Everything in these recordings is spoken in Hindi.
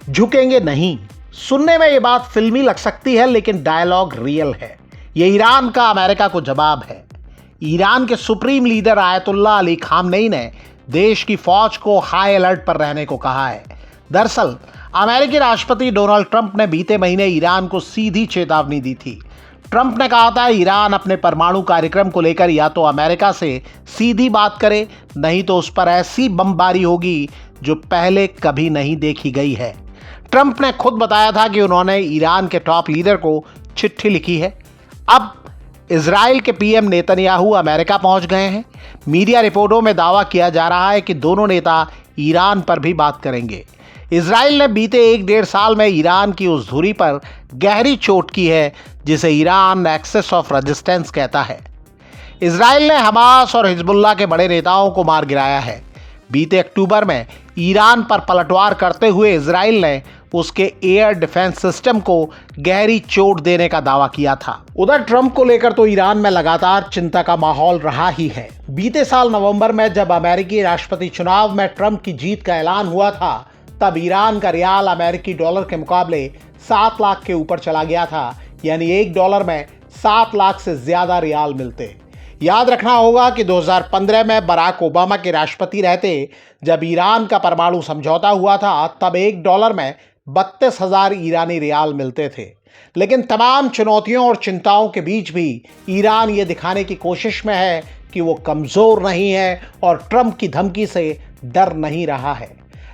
झुकेंगे नहीं। सुनने में ये बात फिल्मी लग सकती है, लेकिन डायलॉग रियल है। ये ईरान का अमेरिका को जवाब है। ईरान के supreme leader Ayatollah Ali Khamenei ने देश की फौज को हाई अलर्ट पर रहने को कहा है। दरअसल अमेरिकी राष्ट्रपति डोनाल्ड ट्रंप ने बीते महीने ईरान को सीधी चेतावनी दी थी। ट्रंप ने कहा था ईरान अपने परमाणु कार्यक्रम को लेकर या तो अमेरिका से सीधी बात करे, नहीं तो उस पर ऐसी बमबारी होगी जो पहले कभी नहीं देखी गई है। ट्रंप ने खुद बताया था कि उन्होंने ईरान के टॉप लीडर को चिट्ठी लिखी है। अब इजराइल के पीएम नेतन्याहू अमेरिका पहुंच गए हैं। मीडिया रिपोर्टों में दावा किया जा रहा है कि दोनों नेता ईरान पर भी बात करेंगे। इजराइल ने बीते 1-1.5 साल में ईरान की उस धुरी पर गहरी चोट की है जिसे ईरान एक्सेस ऑफ रेजिस्टेंस कहता है। इजराइल ने हमास और हिजबुल्लाह के बड़े नेताओं को मार गिराया है। बीते अक्टूबर में ईरान पर पलटवार करते हुए इजराइल ने उसके एयर डिफेंस सिस्टम को गहरी चोट देने का दावा किया था। उधर ट्रंप को लेकर तो ईरान में लगातार चिंता का माहौल रहा ही है। बीते साल नवंबर में जब अमेरिकी राष्ट्रपति चुनाव में ट्रंप की जीत का ऐलान हुआ था, तब ईरान का रियाल अमेरिकी डॉलर के मुकाबले 7 लाख के ऊपर चला गया था। यानी $1 में 7 लाख से ज्यादा रियाल मिलते। याद रखना होगा कि 2015 में बराक ओबामा के राष्ट्रपति रहते जब ईरान का परमाणु समझौता हुआ था, तब $1 में 32,000 ईरानी रियाल मिलते थे। लेकिन तमाम चुनौतियों और चिंताओं के बीच भी ईरान ये दिखाने की कोशिश में है कि वो कमजोर नहीं है और ट्रंप की धमकी से डर नहीं रहा है।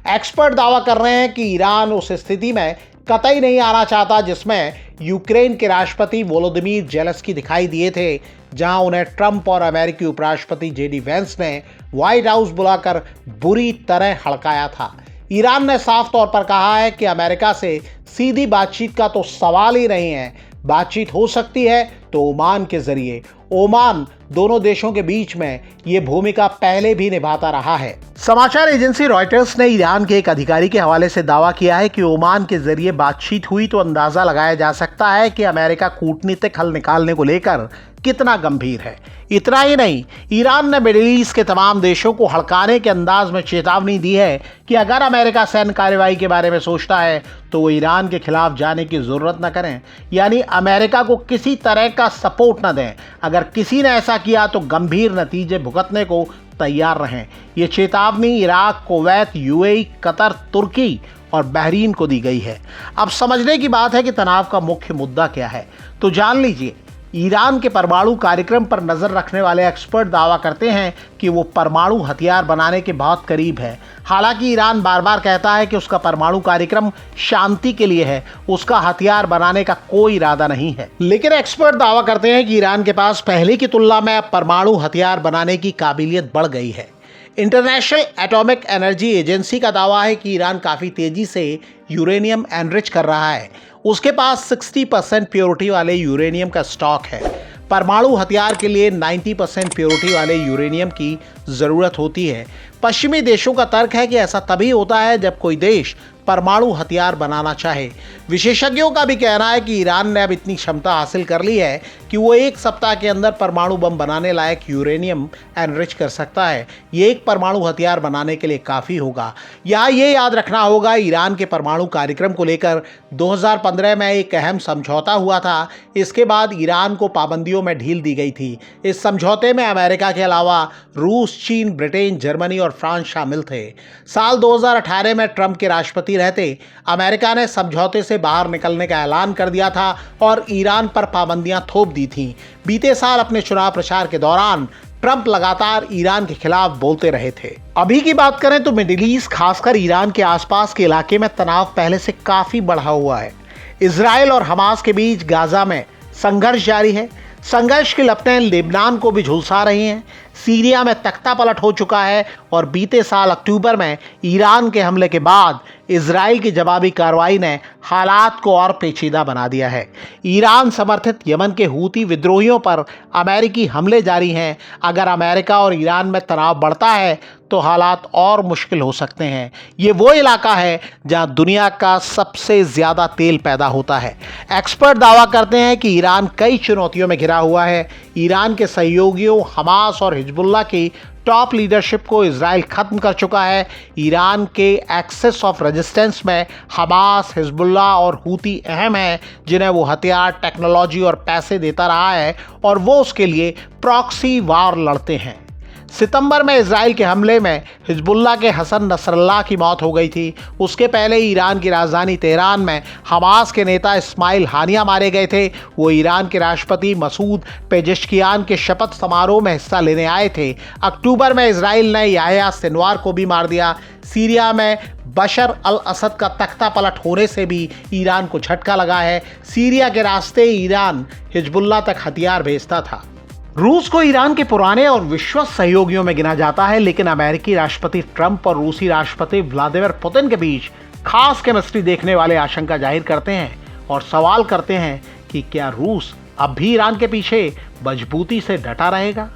एक्सपर्ट दावा कर रहे हैं कि ईरान उस स्थिति में कतई नहीं आना चाहता जिसमें यूक्रेन के राष्ट्रपति वोलोदिमीर जेलेंस्की दिखाई दिए थे, जहां उन्हें ट्रंप और अमेरिकी उपराष्ट्रपति जेडी वेंस ने व्हाइट हाउस बुलाकर बुरी तरह हड़काया था। ईरान ने साफ तौर पर कहा है कि अमेरिका से सीधी बातचीत का तो सवाल ही नहीं है। बातचीत हो सकती है तो ओमान के जरिए। ओमान दोनों देशों के बीच में ये भूमिका पहले भी निभाता रहा है। समाचार एजेंसी रॉयटर्स ने ईरान के एक अधिकारी के हवाले से दावा किया है कि ओमान के जरिए बातचीत हुई तो अंदाजा लगाया जा सकता है कि अमेरिका कूटनीतिक हल निकालने को लेकर कितना गंभीर है। इतना ही नहीं, ईरान ने मिडिल ईस्ट के तमाम देशों को हड़काने के अंदाज में चेतावनी दी है कि अगर अमेरिका सैन्य कार्रवाई के बारे में सोचता है तो वो ईरान के खिलाफ जाने की जरूरत न करें, यानी अमेरिका को किसी तरह का सपोर्ट न दें। अगर किसी ने ऐसा किया तो गंभीर नतीजे भुगतने को तैयार रहें। ये चेतावनी इराक, कुवैत, यूएई, कतर, तुर्की और बहरीन को दी गई है। अब समझने की बात है कि तनाव का मुख्य मुद्दा क्या है, तो जान लीजिए। ईरान के परमाणु कार्यक्रम पर नजर रखने वाले एक्सपर्ट दावा करते हैं कि वो परमाणु हथियार बनाने के बहुत करीब है। हालांकि ईरान बार बार कहता है कि उसका परमाणु कार्यक्रम शांति के लिए है, उसका हथियार बनाने का कोई इरादा नहीं है। लेकिन एक्सपर्ट दावा करते हैं कि ईरान के पास पहले की तुलना में अब परमाणु हथियार बनाने की काबिलियत बढ़ गई है। इंटरनेशनल एटॉमिक एनर्जी एजेंसी का दावा है कि ईरान काफ़ी तेज़ी से यूरेनियम एनरिच कर रहा है। उसके पास 60% प्योरिटी वाले यूरेनियम का स्टॉक है। परमाणु हथियार के लिए 90% प्योरिटी वाले यूरेनियम की ज़रूरत होती है। पश्चिमी देशों का तर्क है कि ऐसा तभी होता है जब कोई देश परमाणु हथियार बनाना चाहे। विशेषज्ञों का भी कहना है कि ईरान ने अब इतनी क्षमता हासिल कर ली है कि वो 1 सप्ताह के अंदर परमाणु बम बनाने लायक यूरेनियम एनरिच कर सकता है। ये एक परमाणु हथियार बनाने के लिए काफ़ी होगा। यहाँ ये याद रखना होगा, ईरान के परमाणु कार्यक्रम को लेकर 2015 में एक अहम समझौता हुआ था। इसके बाद ईरान को पाबंदियों में ढील दी गई थी। इस समझौते में अमेरिका के अलावा रूस, चीन, ब्रिटेन, जर्मनी और फ्रांस शामिल थे। साल 2018 में ट्रंप के राष्ट्रपति रहते अमेरिका ने समझौते से बाहर निकलने का ऐलान कर दिया था और ईरान पर पाबंदियां थोप दी थीं। बीते साल अपने चुनाव प्रचार के दौरान ट्रंप लगातार ईरान के खिलाफ बोलते रहे थे। अभी की बात करें तो मिडिल ईस्ट, खासकर ईरान के आसपास के इलाके में तनाव पहले से काफी बढ़ा हुआ है। इजराइल और हमास के बीच गाजा में संघर्ष जारी है। संघर्ष की लपटें लेबनान को भी झुलसा रही हैं। सीरिया में तख्ता पलट हो चुका है और बीते साल अक्टूबर में ईरान के हमले के बाद इजराइल की जवाबी कार्रवाई ने हालात को और पेचीदा बना दिया है। ईरान समर्थित यमन के हूती विद्रोहियों पर अमेरिकी हमले जारी हैं। अगर अमेरिका और ईरान में तनाव बढ़ता है तो हालात और मुश्किल हो सकते हैं। ये वो इलाका है जहां दुनिया का सबसे ज़्यादा तेल पैदा होता है। एक्सपर्ट दावा करते हैं कि ईरान कई चुनौतियों में घिरा हुआ है। ईरान के सहयोगियों हमास और हिजबुल्लाह की टॉप लीडरशिप को इजराइल खत्म कर चुका है। ईरान के एक्सेस ऑफ रेजिस्टेंस में हमास, हिजबुल्लाह और हूती अहम हैं, जिन्हें वो हथियार, टेक्नोलॉजी और पैसे देता रहा है और वो उसके लिए प्रॉक्सी वार लड़ते हैं। सितंबर में इजराइल के हमले में हिजबुल्लाह के हसन नसरल्लाह की मौत हो गई थी। उसके पहले ईरान की राजधानी तेहरान में हमास के नेता इस्माइल हानिया मारे गए थे। वो ईरान के राष्ट्रपति मसूद पेजेश्कियान के शपथ समारोह में हिस्सा लेने आए थे। अक्टूबर में इजराइल ने याह्या सिनवार को भी मार दिया। सीरिया में बशर अल असद का तख्ता पलट होने से भी ईरान को झटका लगा है। सीरिया के रास्ते ईरान हिजबुल्लाह तक हथियार भेजता था। रूस को ईरान के पुराने और विश्वस्त सहयोगियों में गिना जाता है, लेकिन अमेरिकी राष्ट्रपति ट्रंप और रूसी राष्ट्रपति व्लादिमीर पुतिन के बीच खास केमिस्ट्री देखने वाले आशंका जाहिर करते हैं और सवाल करते हैं कि क्या रूस अब भी ईरान के पीछे मजबूती से डटा रहेगा।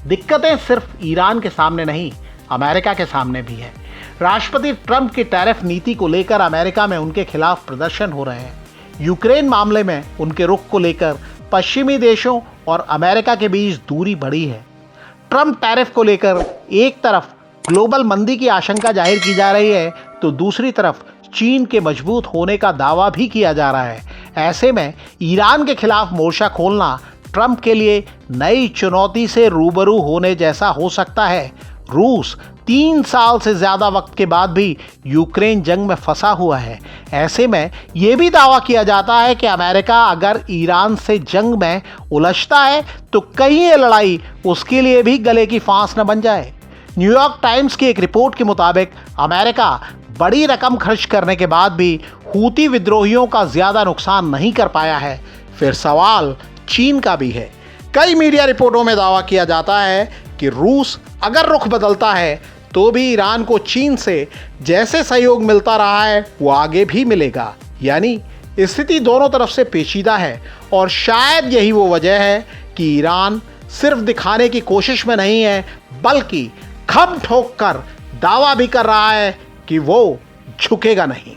दिक्कतें सिर्फ ईरान के सामने नहीं, अमेरिका के सामने भी है। राष्ट्रपति ट्रंप की टैरिफ नीति को लेकर अमेरिका में उनके खिलाफ प्रदर्शन हो रहे हैं। यूक्रेन मामले में उनके रुख को लेकर पश्चिमी देशों और अमेरिका के बीच दूरी बढ़ी है। ट्रंप टैरिफ को लेकर एक तरफ ग्लोबल मंदी की आशंका जाहिर की जा रही है, तो दूसरी तरफ चीन के मजबूत होने का दावा भी किया जा रहा है। ऐसे में ईरान के खिलाफ मोर्चा खोलना ट्रंप के लिए नई चुनौती से रूबरू होने जैसा हो सकता है। रूस 3 साल से ज़्यादा वक्त के बाद भी यूक्रेन जंग में फंसा हुआ है। ऐसे में यह भी दावा किया जाता है कि अमेरिका अगर ईरान से जंग में उलझता है तो कहीं ये लड़ाई उसके लिए भी गले की फांस न बन जाए। न्यूयॉर्क टाइम्स की एक रिपोर्ट के मुताबिक अमेरिका बड़ी रकम खर्च करने के बाद भी हूती विद्रोहियों का ज़्यादा नुकसान नहीं कर पाया है। फिर सवाल चीन का भी है। कई मीडिया रिपोर्टों में दावा किया जाता है कि रूस अगर रुख बदलता है तो भी ईरान को चीन से जैसे सहयोग मिलता रहा है वो आगे भी मिलेगा। यानी स्थिति दोनों तरफ से पेचीदा है और शायद यही वो वजह है कि ईरान सिर्फ दिखाने की कोशिश में नहीं है, बल्कि खम ठोक कर दावा भी कर रहा है कि वो झुकेगा नहीं।